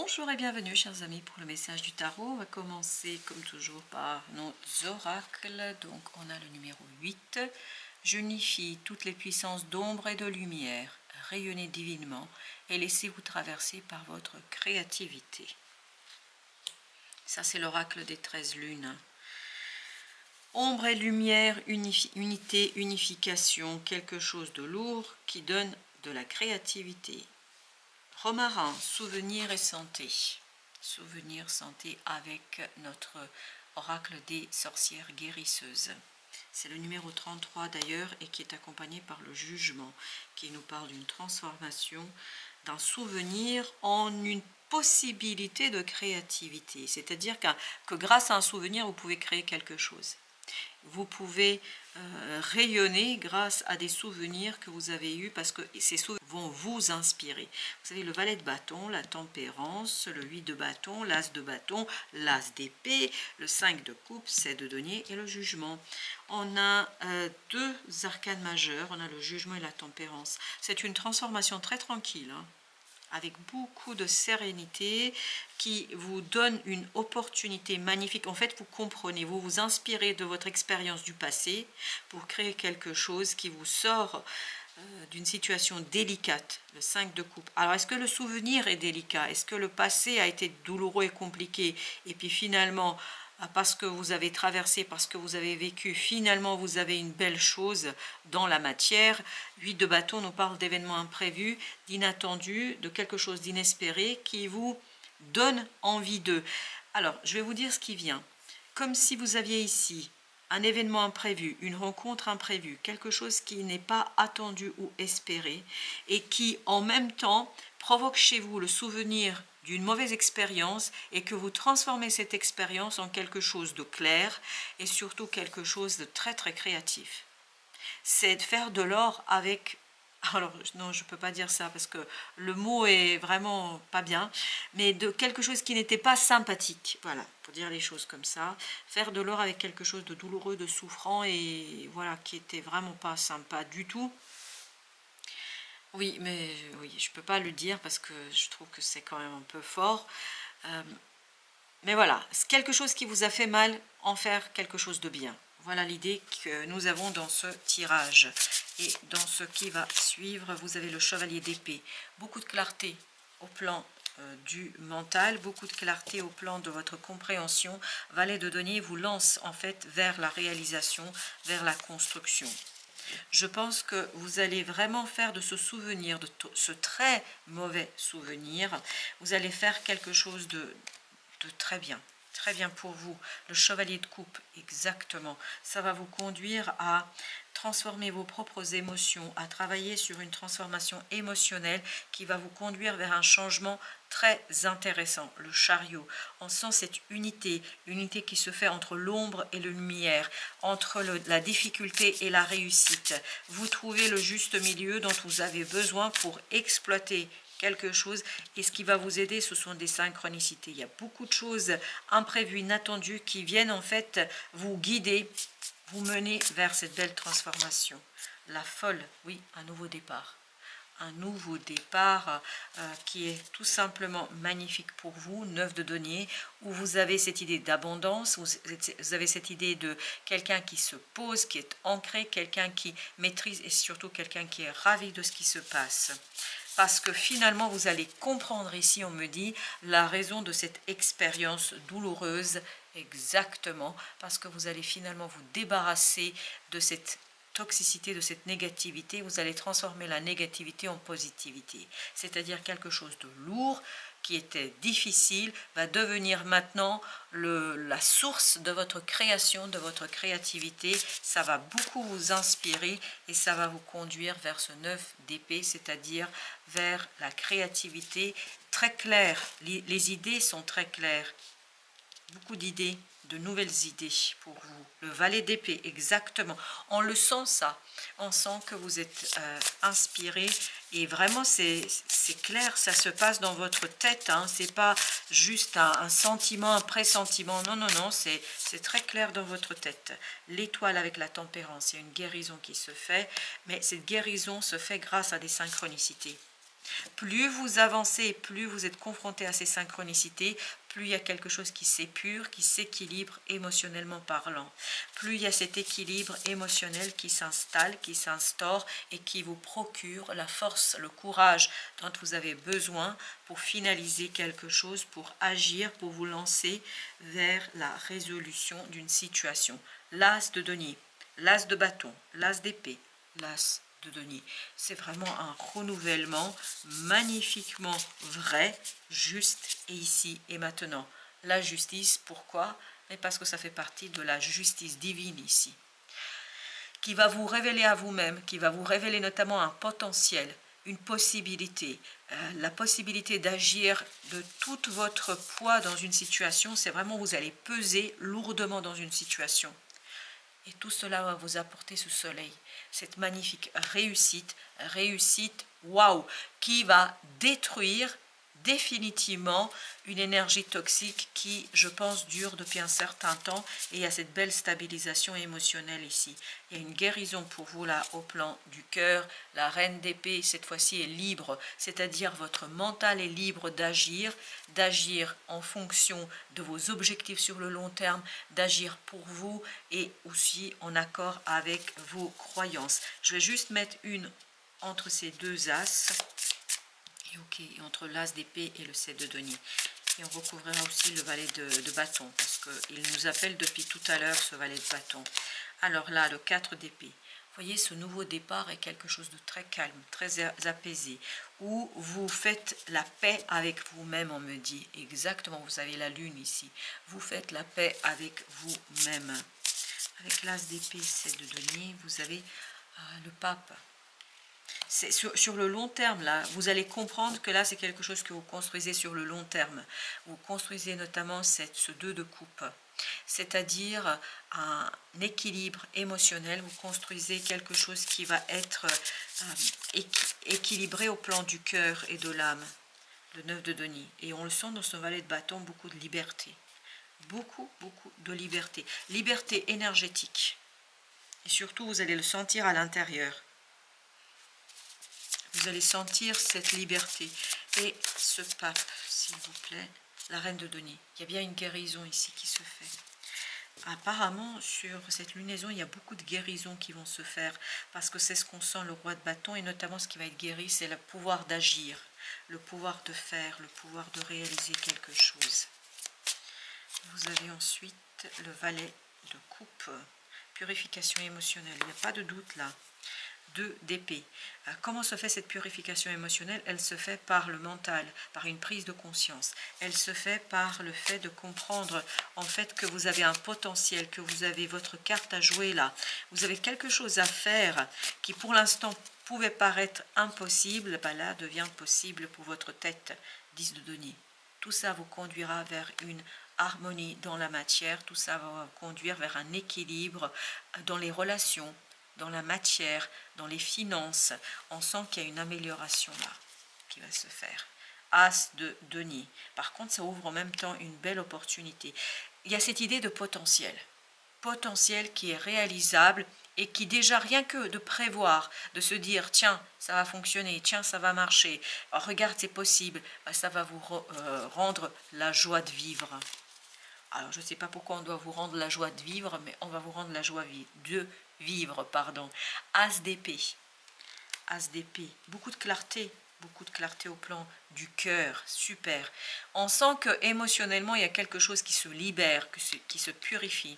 Bonjour et bienvenue chers amis pour le message du tarot. On va commencer comme toujours par nos oracles. Donc on a le numéro 8. J'unifie toutes les puissances d'ombre et de lumière. Rayonnez divinement et laissez-vous traverser par votre créativité. Ça c'est l'oracle des 13 lunes. Ombre et lumière, unité, unification, quelque chose de lourd qui donne de la créativité. Romarin, souvenir et santé. Souvenir, santé avec notre oracle des sorcières guérisseuses. C'est le numéro 33 d'ailleurs et qui est accompagné par le jugement qui nous parle d'une transformation d'un souvenir en une possibilité de créativité. C'est-à-dire que grâce à un souvenir, vous pouvez créer quelque chose. Vous pouvez rayonner grâce à des souvenirs que vous avez eus parce que ces souvenirs vont vous inspirer. Vous avez le valet de bâton, la tempérance, le 8 de bâton, l'as de bâton, l'as d'épée, le 5 de coupe, 7 de denier et le jugement. On a deux arcanes majeurs, on a le jugement et la tempérance. C'est une transformation très tranquille, hein, avec beaucoup de sérénité, qui vous donne une opportunité magnifique. En fait, vous comprenez, vous vous inspirez de votre expérience du passé pour créer quelque chose qui vous sort d'une situation délicate, le 5 de coupe. Alors, est-ce que le souvenir est délicat? Est-ce que le passé a été douloureux et compliqué? Et puis finalement, parce que vous avez traversé, parce que vous avez vécu, finalement vous avez une belle chose dans la matière. 8 de bâton nous parle d'événements imprévus, d'inattendus, de quelque chose d'inespéré qui vous donne envie d'eux. Alors, je vais vous dire ce qui vient. Comme si vous aviez ici un événement imprévu, une rencontre imprévue, quelque chose qui n'est pas attendu ou espéré et qui en même temps provoque chez vous le souvenir d'une mauvaise expérience et que vous transformez cette expérience en quelque chose de clair et surtout quelque chose de très très créatif. C'est de faire de l'or avec... Alors non, je ne peux pas dire ça parce que le mot est vraiment pas bien, mais de quelque chose qui n'était pas sympathique. Voilà, pour dire les choses comme ça. Faire de l'or avec quelque chose de douloureux, de souffrant et voilà, qui était vraiment pas sympa du tout. Oui, mais oui, je peux pas le dire parce que je trouve que c'est quand même un peu fort. Mais voilà, c'est quelque chose qui vous a fait mal, en faire quelque chose de bien. Voilà l'idée que nous avons dans ce tirage. Et dans ce qui va suivre, vous avez le chevalier d'épée. Beaucoup de clarté au plan du mental, beaucoup de clarté au plan de votre compréhension. Valet de denier vous lance en fait vers la réalisation, vers la construction. Je pense que vous allez vraiment faire de ce souvenir, de ce très mauvais souvenir, vous allez faire quelque chose de très bien pour vous. Le chevalier de coupe, exactement. Ça va vous conduire à transformer vos propres émotions, à travailler sur une transformation émotionnelle qui va vous conduire vers un changement très intéressant. Le chariot, on sent cette unité, l'unité qui se fait entre l'ombre et la lumière, entre la difficulté et la réussite. Vous trouvez le juste milieu dont vous avez besoin pour exploiter quelque chose, et ce qui va vous aider, ce sont des synchronicités. Il y a beaucoup de choses imprévues, inattendues qui viennent en fait vous guider, vous mener vers cette belle transformation. La folle, oui, un nouveau départ. Un nouveau départ qui est tout simplement magnifique pour vous, 9 de denier, où vous avez cette idée d'abondance, vous avez cette idée de quelqu'un qui se pose, qui est ancré, quelqu'un qui maîtrise et surtout quelqu'un qui est ravi de ce qui se passe. Parce que finalement, vous allez comprendre ici, on me dit, la raison de cette expérience douloureuse, exactement, parce que vous allez finalement vous débarrasser de cette toxicité, de cette négativité. Vous allez transformer la négativité en positivité. C'est-à-dire quelque chose de lourd, qui était difficile, va devenir maintenant la source de votre création, de votre créativité. Ça va beaucoup vous inspirer et ça va vous conduire vers ce 9 d'épée, c'est-à-dire vers la créativité très claire. Les idées sont très claires. Beaucoup d'idées, de nouvelles idées pour vous. Le valet d'épée, exactement. On le sent ça. On sent que vous êtes inspiré et vraiment c'est clair, ça se passe dans votre tête. Hein. C'est pas juste un sentiment, un pressentiment. Non, non, non, c'est très clair dans votre tête. L'étoile avec la tempérance, il y a une guérison qui se fait, mais cette guérison se fait grâce à des synchronicités. Plus vous avancez, plus vous êtes confronté à ces synchronicités, plus il y a quelque chose qui s'épure, qui s'équilibre émotionnellement parlant. Plus il y a cet équilibre émotionnel qui s'installe, qui s'instaure et qui vous procure la force, le courage dont vous avez besoin pour finaliser quelque chose, pour agir, pour vous lancer vers la résolution d'une situation. L'as de denier, l'as de bâton, l'as d'épée, l'as de denier. C'est vraiment un renouvellement magnifiquement vrai, juste et ici et maintenant. La justice, pourquoi? Mais parce que ça fait partie de la justice divine ici, qui va vous révéler à vous-même, qui va vous révéler notamment un potentiel, une possibilité, la possibilité d'agir de tout votre poids dans une situation. C'est vraiment, vous allez peser lourdement dans une situation. Et tout cela va vous apporter ce soleil, cette magnifique réussite, waouh, qui va détruire définitivement une énergie toxique qui, je pense, dure depuis un certain temps. Et il y a cette belle stabilisation émotionnelle ici. Il y a une guérison pour vous là au plan du cœur. La reine d'épée, cette fois-ci, est libre, c'est-à-dire votre mental est libre d'agir en fonction de vos objectifs sur le long terme, d'agir pour vous et aussi en accord avec vos croyances. Je vais juste mettre une entre ces deux as. Et ok, entre l'as d'épée et le 7 de denier. Et on recouvrira aussi le valet de bâton, parce qu'il nous appelle depuis tout à l'heure ce valet de bâton. Alors là, le 4 d'épée. Vous voyez, ce nouveau départ est quelque chose de très calme, très apaisé, où vous faites la paix avec vous-même, on me dit. Exactement, vous avez la lune ici. Vous faites la paix avec vous-même. Avec l'as d'épée, 7 de denier, vous avez le pape. C'est sur le long terme, là, vous allez comprendre que là, c'est quelque chose que vous construisez sur le long terme. Vous construisez notamment ce 2 de coupe, c'est-à-dire un équilibre émotionnel. Vous construisez quelque chose qui va être équilibré au plan du cœur et de l'âme, le 9 de denier. Et on le sent dans ce valet de bâton, beaucoup de liberté. Beaucoup de liberté. Liberté énergétique. Et surtout, vous allez le sentir à l'intérieur. Vous allez sentir cette liberté. Et ce pape, s'il vous plaît, la reine de denier. Il y a bien une guérison ici qui se fait. Apparemment, sur cette lunaison, il y a beaucoup de guérisons qui vont se faire. Parce que c'est ce qu'on sent, le roi de bâton. Et notamment, ce qui va être guéri, c'est le pouvoir d'agir. Le pouvoir de faire, le pouvoir de réaliser quelque chose. Vous avez ensuite le valet de coupe. Purification émotionnelle. Il n'y a pas de doute là. 2 d'épée. Comment se fait cette purification émotionnelle? Elle se fait par le mental, par une prise de conscience. Elle se fait par le fait de comprendre en fait que vous avez un potentiel, que vous avez votre carte à jouer là. Vous avez quelque chose à faire qui pour l'instant pouvait paraître impossible, ben là devient possible pour votre tête. 10 de denier. Tout ça vous conduira vers une harmonie dans la matière, tout ça va vous conduire vers un équilibre dans les relations, dans la matière, dans les finances. On sent qu'il y a une amélioration là qui va se faire. As de denier. Par contre, ça ouvre en même temps une belle opportunité. Il y a cette idée de potentiel. Potentiel qui est réalisable et qui déjà, rien que de prévoir, de se dire, tiens, ça va fonctionner, tiens, ça va marcher, regarde, c'est possible, ça va vous rendre la joie de vivre. Alors, je ne sais pas pourquoi on doit vous rendre la joie de vivre, mais on va vous rendre la joie de vivre, pardon. As d'épée. As d'épée. Beaucoup de clarté au plan du cœur. Super. On sent que émotionnellement, il y a quelque chose qui se libère, qui se purifie.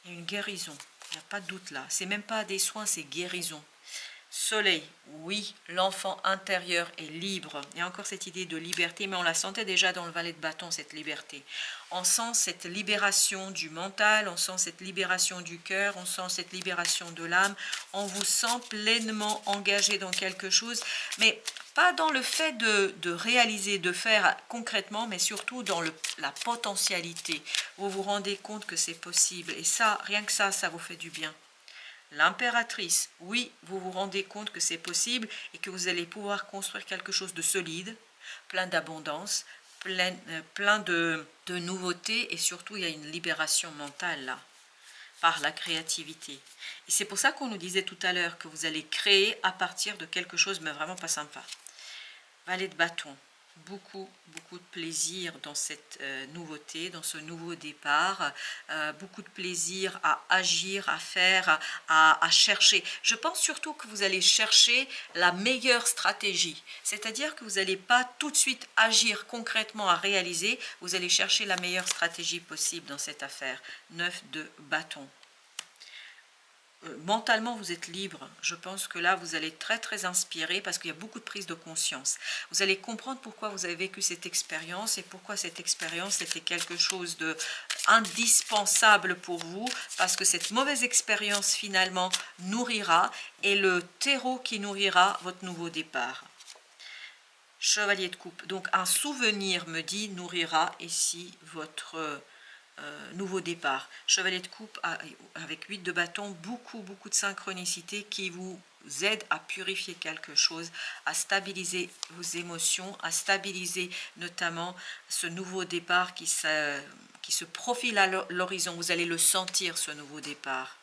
Il y a une guérison. Il n'y a pas de doute là. C'est même pas des soins, c'est guérison. Soleil, oui, l'enfant intérieur est libre. Il y a encore cette idée de liberté, mais on la sentait déjà dans le valet de bâton, cette liberté. On sent cette libération du mental, on sent cette libération du cœur, on sent cette libération de l'âme. On vous sent pleinement engagé dans quelque chose, mais pas dans le fait de réaliser, de faire concrètement, mais surtout dans la potentialité. Vous vous rendez compte que c'est possible, et ça, rien que ça vous fait du bien. L'impératrice, oui, vous vous rendez compte que c'est possible et que vous allez pouvoir construire quelque chose de solide, plein d'abondance, plein de nouveautés et surtout il y a une libération mentale là, par la créativité. Et c'est pour ça qu'on nous disait tout à l'heure que vous allez créer à partir de quelque chose mais vraiment pas sympa. Valet de bâton. Beaucoup de plaisir dans cette nouveauté, dans ce nouveau départ, beaucoup de plaisir à agir, à faire, à chercher. Je pense surtout que vous allez chercher la meilleure stratégie, c'est-à-dire que vous n'allez pas tout de suite agir concrètement à réaliser, vous allez chercher la meilleure stratégie possible dans cette affaire. 9 de bâton. Mentalement vous êtes libre, je pense que là vous allez être très inspiré parce qu'il y a beaucoup de prise de conscience. Vous allez comprendre pourquoi vous avez vécu cette expérience et pourquoi cette expérience était quelque chose de indispensable pour vous, parce que cette mauvaise expérience finalement nourrira, et le terreau qui nourrira votre nouveau départ. Chevalier de coupe, donc un souvenir me dit nourrira ici votre nouveau départ. Chevalier de coupe avec 8 de bâton, beaucoup de synchronicité qui vous aide à purifier quelque chose, à stabiliser vos émotions, à stabiliser notamment ce nouveau départ qui se profile à l'horizon. Vous allez le sentir, ce nouveau départ.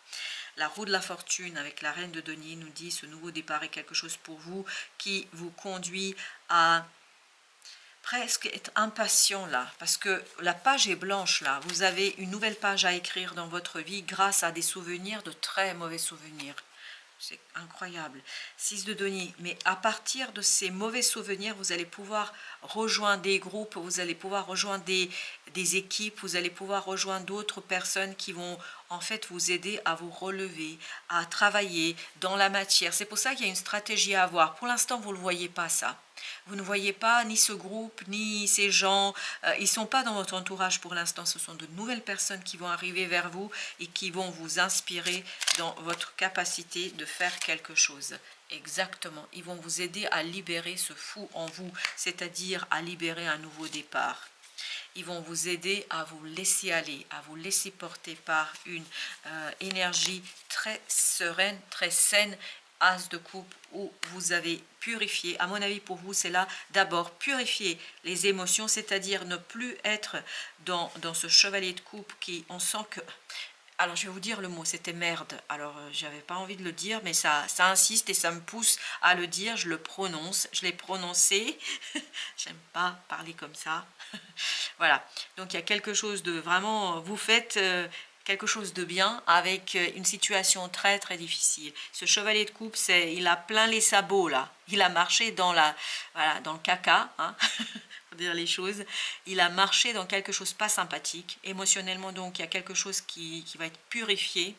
La roue de la fortune avec la reine de denier nous dit ce nouveau départ est quelque chose pour vous qui vous conduit à presque être impatient là, parce que la page est blanche là. Vous avez une nouvelle page à écrire dans votre vie grâce à des souvenirs, de très mauvais souvenirs. C'est incroyable. 6 de denier. Mais à partir de ces mauvais souvenirs, vous allez pouvoir rejoindre des groupes, vous allez pouvoir rejoindre des équipes, vous allez pouvoir rejoindre d'autres personnes qui vont en fait vous aider à vous relever, à travailler dans la matière. C'est pour ça qu'il y a une stratégie à avoir. Pour l'instant, vous ne le voyez pas ça. Vous ne voyez pas ni ce groupe, ni ces gens, ils ne sont pas dans votre entourage pour l'instant. Ce sont de nouvelles personnes qui vont arriver vers vous et qui vont vous inspirer dans votre capacité de faire quelque chose. Exactement, ils vont vous aider à libérer ce fou en vous, c'est-à-dire à libérer un nouveau départ. Ils vont vous aider à vous laisser aller, à vous laisser porter par une énergie très sereine, très saine. As de coupe où vous avez purifié. À mon avis, pour vous, c'est là d'abord purifier les émotions, c'est-à-dire ne plus être dans ce chevalier de coupe qui, on sent que... Alors, je vais vous dire le mot, c'était merde. Alors, j'avais pas envie de le dire, mais ça insiste et ça me pousse à le dire. Je le prononce, je l'ai prononcé. J'aime pas parler comme ça. Voilà. Donc, il y a quelque chose de vraiment... Vous faites... quelque chose de bien avec une situation très difficile. Ce chevalier de coupe, il a plein les sabots là. Il a marché dans dans le caca, hein, pour dire les choses. Il a marché dans quelque chose pas sympathique. Émotionnellement donc, il y a quelque chose qui va être purifié.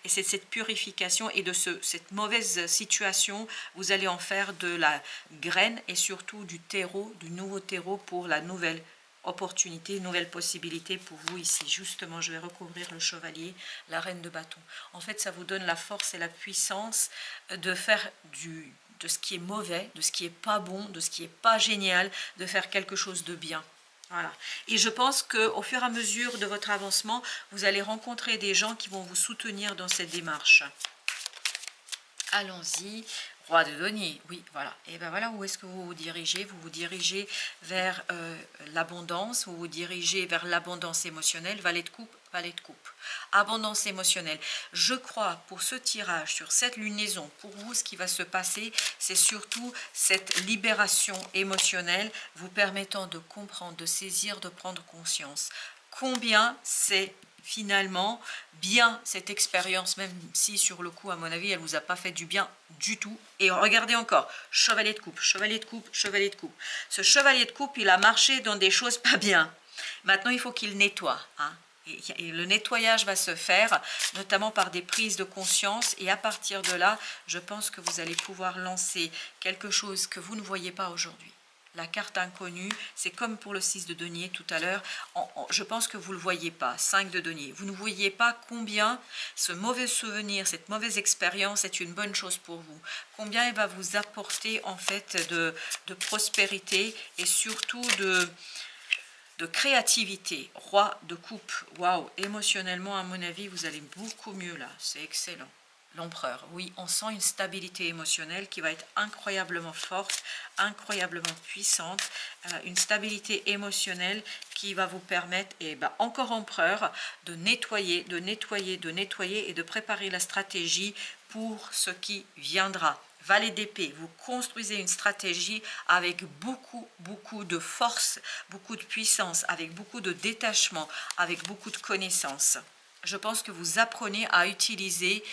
Et c'est cette purification et de cette mauvaise situation, vous allez en faire de la graine et surtout du terreau, du nouveau terreau pour la nouvelle opportunité, nouvelle possibilité pour vous ici. Justement, je vais recouvrir le chevalier, la reine de bâton. En fait, ça vous donne la force et la puissance de faire de ce qui est mauvais, de ce qui est pas bon, de ce qui est pas génial, de faire quelque chose de bien. Voilà. Et je pense qu'au fur et à mesure de votre avancement, vous allez rencontrer des gens qui vont vous soutenir dans cette démarche. Allons-y. Roi de denier, oui, voilà. Et bien voilà où est-ce que vous vous dirigez. Vous vous dirigez vers l'abondance, vous vous dirigez vers l'abondance émotionnelle. Valet de coupe, valet de coupe. Abondance émotionnelle. Je crois pour ce tirage, sur cette lunaison, pour vous, ce qui va se passer, c'est surtout cette libération émotionnelle vous permettant de comprendre, de saisir, de prendre conscience. Combien c'est finalement bien cette expérience, même si sur le coup à mon avis elle vous a pas fait du bien du tout. Et regardez encore, chevalier de coupe, chevalier de coupe, chevalier de coupe. Ce chevalier de coupe, il a marché dans des choses pas bien. Maintenant il faut qu'il nettoie, hein. Et le nettoyage va se faire notamment par des prises de conscience, et à partir de là je pense que vous allez pouvoir lancer quelque chose que vous ne voyez pas aujourd'hui. La carte inconnue, c'est comme pour le 6 de denier tout à l'heure, je pense que vous ne le voyez pas, 5 de denier. Vous ne voyez pas combien ce mauvais souvenir, cette mauvaise expérience est une bonne chose pour vous. Combien elle va vous apporter en fait de prospérité et surtout de créativité. Roi de coupe, waouh, émotionnellement à mon avis, vous allez beaucoup mieux là, c'est excellent. L'empereur, oui, on sent une stabilité émotionnelle qui va être incroyablement forte, incroyablement puissante, une stabilité émotionnelle qui va vous permettre, et ben encore empereur, de nettoyer et de préparer la stratégie pour ce qui viendra. Valet d'épée, vous construisez une stratégie avec beaucoup de force, beaucoup de puissance, avec beaucoup de détachement, avec beaucoup de connaissances. Je pense que vous apprenez à utiliser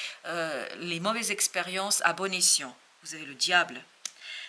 les mauvaises expériences à bon escient. Vous avez le diable.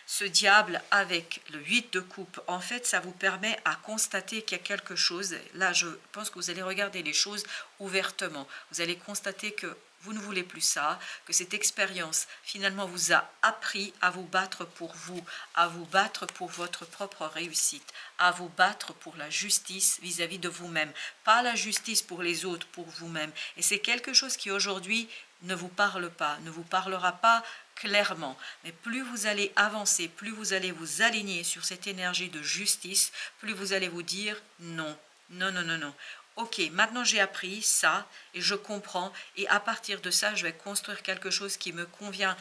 Ce diable avec le 8 de coupe, en fait, ça vous permet à constater qu'il y a quelque chose. Là, je pense que vous allez regarder les choses ouvertement. Vous allez constater que vous ne voulez plus ça, que cette expérience, finalement, vous a appris à vous battre pour vous, à vous battre pour votre propre réussite, à vous battre pour la justice vis-à-vis de vous-même. Pas la justice pour les autres, pour vous-même. Et c'est quelque chose qui, aujourd'hui, ne vous parle pas, ne vous parlera pas clairement. Mais plus vous allez avancer, plus vous allez vous aligner sur cette énergie de justice, plus vous allez vous dire non, non, non, non, non. Ok, maintenant j'ai appris ça et je comprends et à partir de ça, je vais construire quelque chose qui me convient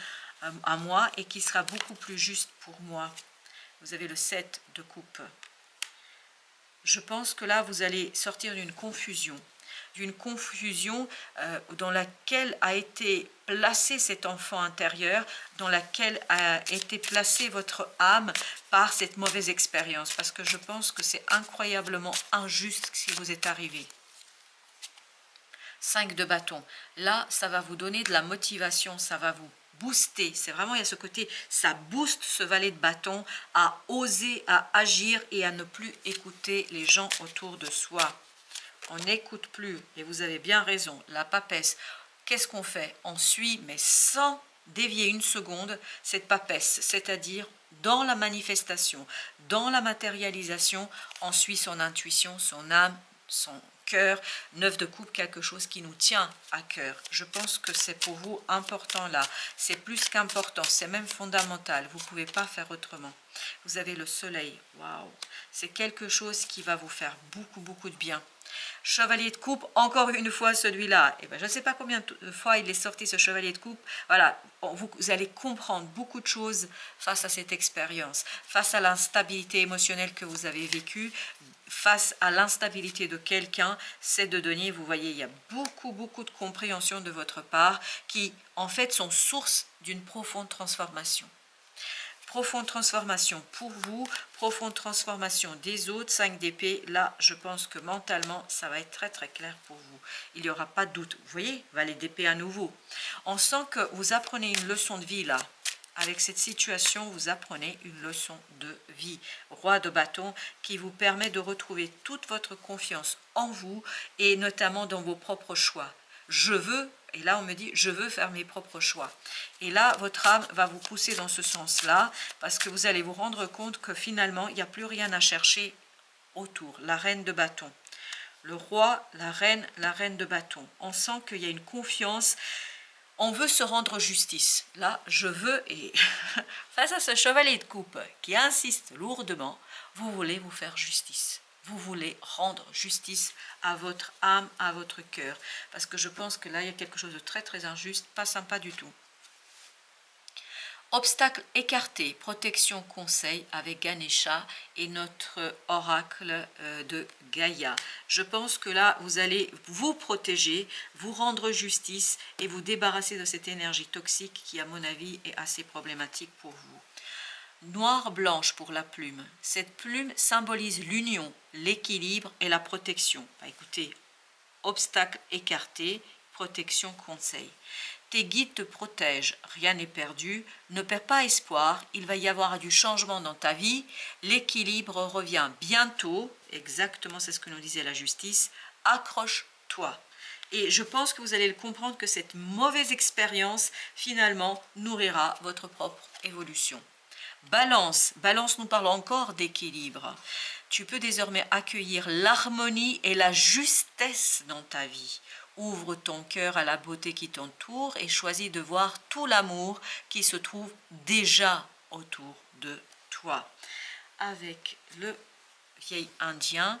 à moi et qui sera beaucoup plus juste pour moi. Vous avez le 7 de coupe. Je pense que là, vous allez sortir d'une confusion dans laquelle a été placé cet enfant intérieur, dans laquelle a été placée votre âme par cette mauvaise expérience, parce que je pense que c'est incroyablement injuste ce qui vous est arrivé. 5 de bâton, là ça va vous donner de la motivation, ça va vous booster, c'est vraiment, il y a ce côté, ça booste ce valet de bâton à oser, à agir et à ne plus écouter les gens autour de soi. On n'écoute plus, et vous avez bien raison, la papesse, qu'est-ce qu'on fait? On suit, mais sans dévier une seconde, cette papesse, c'est-à-dire dans la manifestation, dans la matérialisation, on suit son intuition, son âme, son cœur. 9 de coupe, quelque chose qui nous tient à cœur. Je pense que c'est pour vous important là, c'est plus qu'important, c'est même fondamental, vous ne pouvez pas faire autrement. Vous avez le soleil, waouh, c'est quelque chose qui va vous faire beaucoup de bien. Chevalier de coupe, encore une fois celui-là, et ben, je ne sais pas combien de fois il est sorti ce chevalier de coupe, voilà, vous allez comprendre beaucoup de choses face à cette expérience, face à l'instabilité émotionnelle que vous avez vécue, face à l'instabilité de quelqu'un, c'est de donner, vous voyez, il y a beaucoup de compréhension de votre part qui en fait sont source d'une profonde transformation. Profonde transformation pour vous, profonde transformation des autres. 5 d'épée, là je pense que mentalement ça va être très clair pour vous, il n'y aura pas de doute. Vous voyez, valet d'épée à nouveau, on sent que vous apprenez une leçon de vie là. Avec cette situation, vous apprenez une leçon de vie. Roi de bâton qui vous permet de retrouver toute votre confiance en vous et notamment dans vos propres choix. Je veux, et là on me dit, je veux faire mes propres choix. Et là, votre âme va vous pousser dans ce sens-là parce que vous allez vous rendre compte que finalement, il n'y a plus rien à chercher autour. La reine de bâton. Le roi, la reine de bâton. On sent qu'il y a une confiance. On veut se rendre justice. Là, je veux, et face à ce chevalier de coupe qui insiste lourdement, vous voulez vous faire justice. Vous voulez rendre justice à votre âme, à votre cœur. Parce que je pense que là, il y a quelque chose de très injuste, pas sympa du tout. Obstacle écarté, protection, conseil avec Ganesha et notre oracle de Gaïa. Je pense que là, vous allez vous protéger, vous rendre justice et vous débarrasser de cette énergie toxique qui, à mon avis, est assez problématique pour vous. Noir-blanche pour la plume. Cette plume symbolise l'union, l'équilibre et la protection. Bah, écoutez, obstacle écarté, protection, conseil. Tes guides te protègent, rien n'est perdu, ne perds pas espoir, il va y avoir du changement dans ta vie, l'équilibre revient bientôt, exactement c'est ce que nous disait la justice, accroche-toi. Et je pense que vous allez le comprendre que cette mauvaise expérience, finalement, nourrira votre propre évolution. Balance, balance nous parle encore d'équilibre. Tu peux désormais accueillir l'harmonie et la justesse dans ta vie. Ouvre ton cœur à la beauté qui t'entoure et choisis de voir tout l'amour qui se trouve déjà autour de toi. Avec le vieil indien,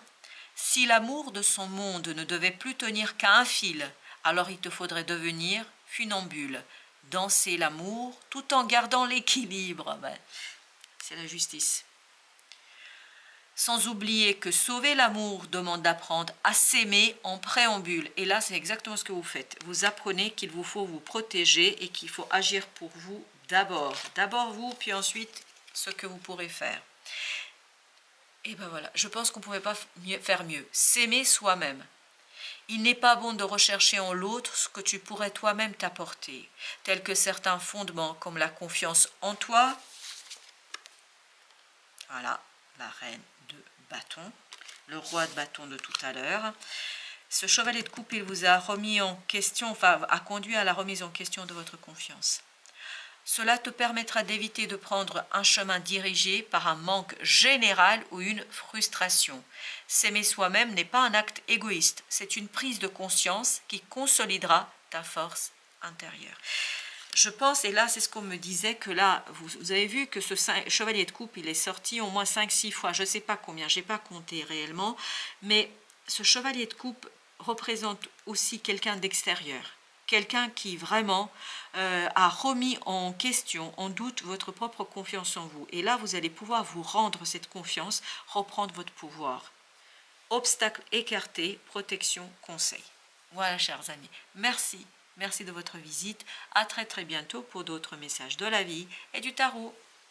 si l'amour de son monde ne devait plus tenir qu'à un fil, alors il te faudrait devenir funambule, danser l'amour tout en gardant l'équilibre. Ben, c'est la justice. Sans oublier que sauver l'amour demande d'apprendre à s'aimer en préambule. Et là, c'est exactement ce que vous faites. Vous apprenez qu'il vous faut vous protéger et qu'il faut agir pour vous D'abord vous, puis ensuite ce que vous pourrez faire. Et ben voilà, je pense qu'on ne pouvait pas faire mieux. S'aimer soi-même. Il n'est pas bon de rechercher en l'autre ce que tu pourrais toi-même t'apporter, tels que certains fondements comme la confiance en toi. Voilà, la reine de bâton, le roi de bâton de tout à l'heure. Ce chevalier de coupe, il vous a remis en question, enfin, a conduit à la remise en question de votre confiance. Cela te permettra d'éviter de prendre un chemin dirigé par un manque général ou une frustration. S'aimer soi-même n'est pas un acte égoïste, c'est une prise de conscience qui consolidera ta force intérieure. Je pense, et là c'est ce qu'on me disait, que là, vous avez vu que ce chevalier de coupe, il est sorti au moins 5-6 fois, je ne sais pas combien, je n'ai pas compté réellement, mais ce chevalier de coupe représente aussi quelqu'un d'extérieur. Quelqu'un qui vraiment a remis en question, en doute, votre propre confiance en vous. Et là, vous allez pouvoir vous rendre cette confiance, reprendre votre pouvoir. Obstacle écarté, protection, conseil. Voilà, chers amis. Merci. Merci de votre visite. À très très bientôt pour d'autres messages de la vie et du tarot.